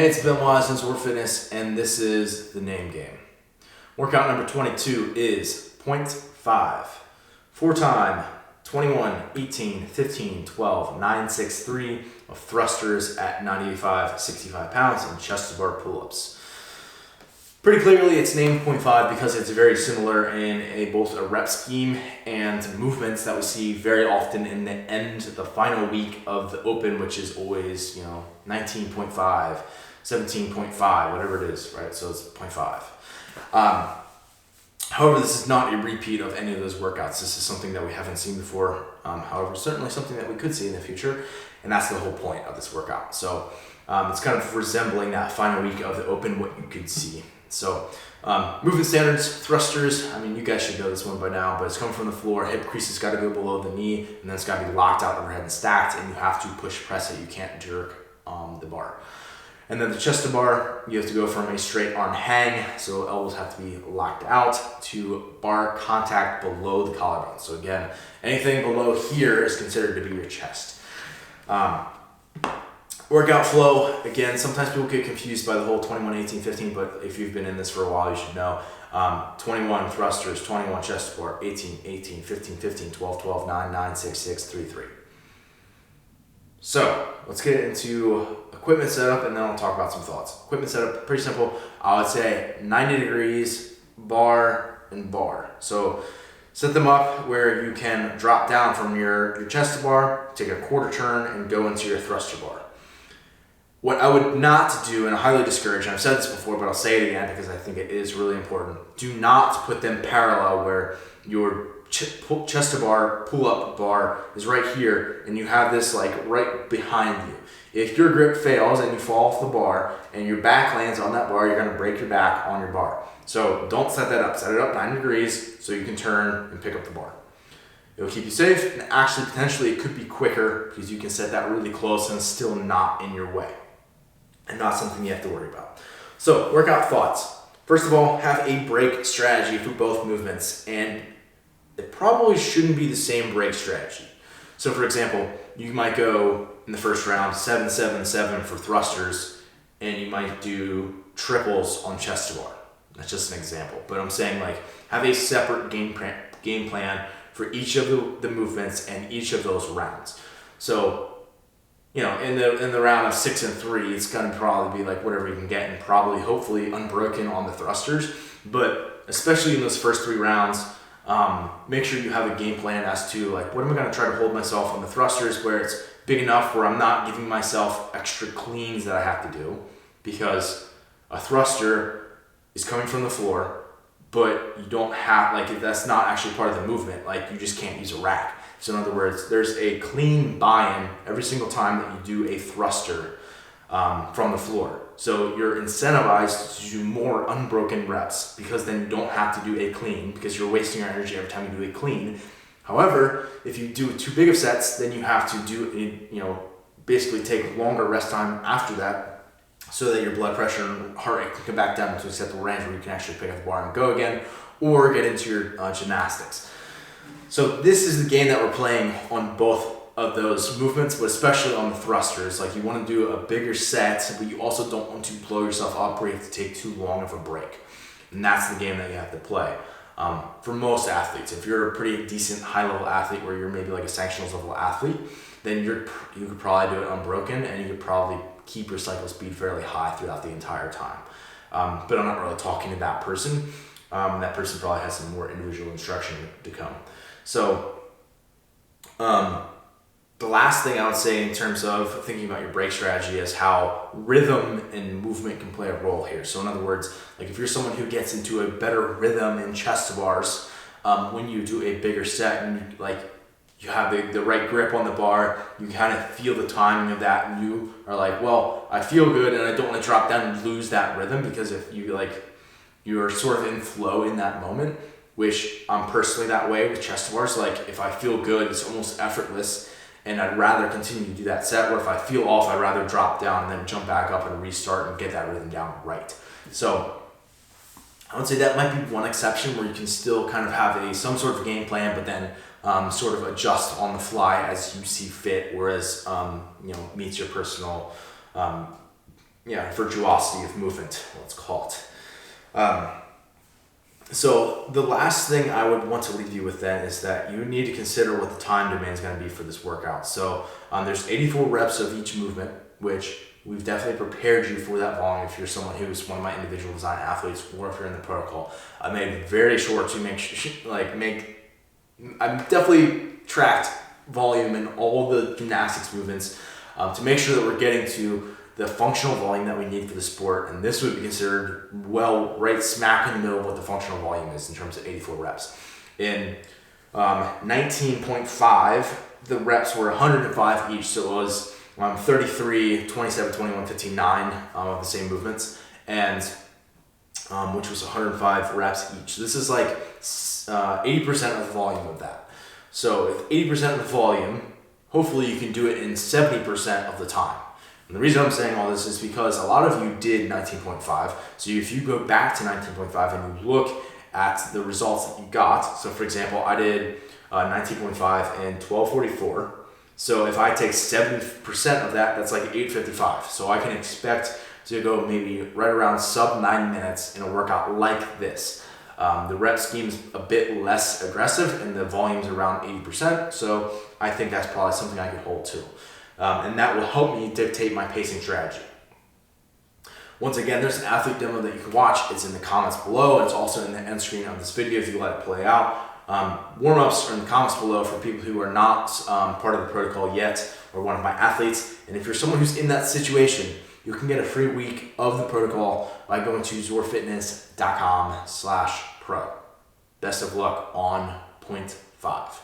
Hey, it's been a while since ZOAR Fitness, and this is the name game. Workout number 22 is 0.5. 4-time, 21, 18, 15, 12, 9, 6, 3 of thrusters at 95, 65 pounds and chest-to-bar pull-ups. Pretty clearly, it's named 0.5 because it's very similar in both a rep scheme and movements that we see very often in the final week of the open, which is always, 19.5, 17.5, whatever it is, right? So it's 0.5. However, this is not a repeat of any of those workouts. This is something that we haven't seen before. However, certainly something that we could see in the future, and that's the whole point of this workout. So it's kind of resembling that final week of the open, what you could see. So movement standards, thrusters, you guys should know this one by now, but it's coming from the floor. Hip crease has got to go below the knee, and then it's got to be locked out overhead and stacked, and you have to push press it. You can't jerk the bar. And then the chest-to-bar, you have to go from a straight arm hang, so elbows have to be locked out, to bar contact below the collarbone. So again, anything below here is considered to be your chest. Workout flow, again, sometimes people get confused by the whole 21, 18, 15, but if you've been in this for a while, you should know. 21 thrusters, 21 chest-to-bar, 18, 18, 15, 15, 12, 12, 9, 9, 6, 6, 3, 3. So let's get into equipment setup, and then I'll talk about some thoughts. Equipment setup, pretty simple. I would say 90 degrees, bar and bar. So set them up where you can drop down from your chest to bar, take a quarter turn, and go into your thruster bar. What I would not do, and I highly discourage, and I've said this before, but I'll say it again because I think it is really important, do not put them parallel where your chest to bar, pull-up bar is right here, and you have this right behind you. If your grip fails and you fall off the bar and your back lands on that bar, you're going to break your back on your bar. So don't set that up. Set it up 90 degrees so you can turn and pick up the bar. It'll keep you safe, and actually potentially it could be quicker because you can set that really close and it's still not in your way and not something you have to worry about. So workout thoughts. First of all, have a break strategy for both movements, and it probably shouldn't be the same break strategy. So for example, you might go in the first round 7, 7, 7 for thrusters, and you might do triples on chest to bar. That's just an example, but I'm saying have a separate game plan for each of the movements and each of those rounds. So in the round of 6 and 3, it's gonna probably be whatever you can get, and probably hopefully unbroken on the thrusters. But especially in those first 3 rounds, make sure you have a game plan as to what am I going to try to hold myself on the thrusters where it's big enough where I'm not giving myself extra cleans that I have to do, because a thruster is coming from the floor, but you don't have if that's not actually part of the movement, you just can't use a rack. So in other words, there's a clean buy-in every single time that you do a thruster from the floor. So you're incentivized to do more unbroken reps, because then you don't have to do a clean, because you're wasting your energy every time you do a clean. However, if you do too big of sets, then you have to do basically take longer rest time after that, so that your blood pressure and heart rate can come back down to acceptable range where you can actually pick up the bar and go again, or get into your gymnastics. So this is the game that we're playing on both of those movements, but especially on the thrusters. You want to do a bigger set, but you also don't want to blow yourself up or you have to take too long of a break. And that's the game that you have to play. For most athletes, if you're a pretty decent high-level athlete, where you're maybe a sanctionals level athlete, then you could probably do it unbroken, and you could probably keep your cycle speed fairly high throughout the entire time. But I'm not really talking to that person. That person probably has some more individual instruction to come. So the last thing I would say in terms of thinking about your break strategy is how rhythm and movement can play a role here. So in other words, if you're someone who gets into a better rhythm in chest to bars, when you do a bigger set, and you have the right grip on the bar, you kind of feel the timing of that, and you are well, I feel good and I don't want to drop down and lose that rhythm, because if you you're sort of in flow in that moment, which I'm personally that way with chest to bars. If I feel good, it's almost effortless, and I'd rather continue to do that set, where if I feel off, I'd rather drop down and then jump back up and restart and get that rhythm down right. So I would say that might be one exception where you can still kind of have some sort of game plan, but then sort of adjust on the fly as you see fit, whereas meets your personal virtuosity of movement, let's call it. So the last thing I would want to leave you with then is that you need to consider what the time demand is going to be for this workout. So there's 84 reps of each movement, which we've definitely prepared you for that volume if you're someone who's one of my individual design athletes or if you're in the protocol. I made it very short to I've definitely tracked volume in all the gymnastics movements to make sure that we're getting to the functional volume that we need for the sport, and this would be considered right smack in the middle of what the functional volume is in terms of 84 reps. In 19.5, the reps were 105 each, so it was 33, 27, 21, 15, 9 of the same movements, and which was 105 reps each. So this is like 80% of the volume of that. So if 80% of the volume, hopefully you can do it in 70% of the time. And the reason I'm saying all this is because a lot of you did 19.5. So if you go back to 19.5 and you look at the results that you got, so for example, I did 19.5 in 12:44. So if I take 70% of that, that's like 8:55. So I can expect to go maybe right around sub 9 minutes in a workout like this. The rep scheme's a bit less aggressive and the volume's around 80%. So I think that's probably something I could hold to. And that will help me dictate my pacing strategy. Once again, there's an athlete demo that you can watch. It's in the comments below. And it's also in the end screen of this video if you let it play out. Warm-ups are in the comments below for people who are not part of the protocol yet or one of my athletes. And if you're someone who's in that situation, you can get a free week of the protocol by going to zoarfitness.com/pro. Best of luck on point 5.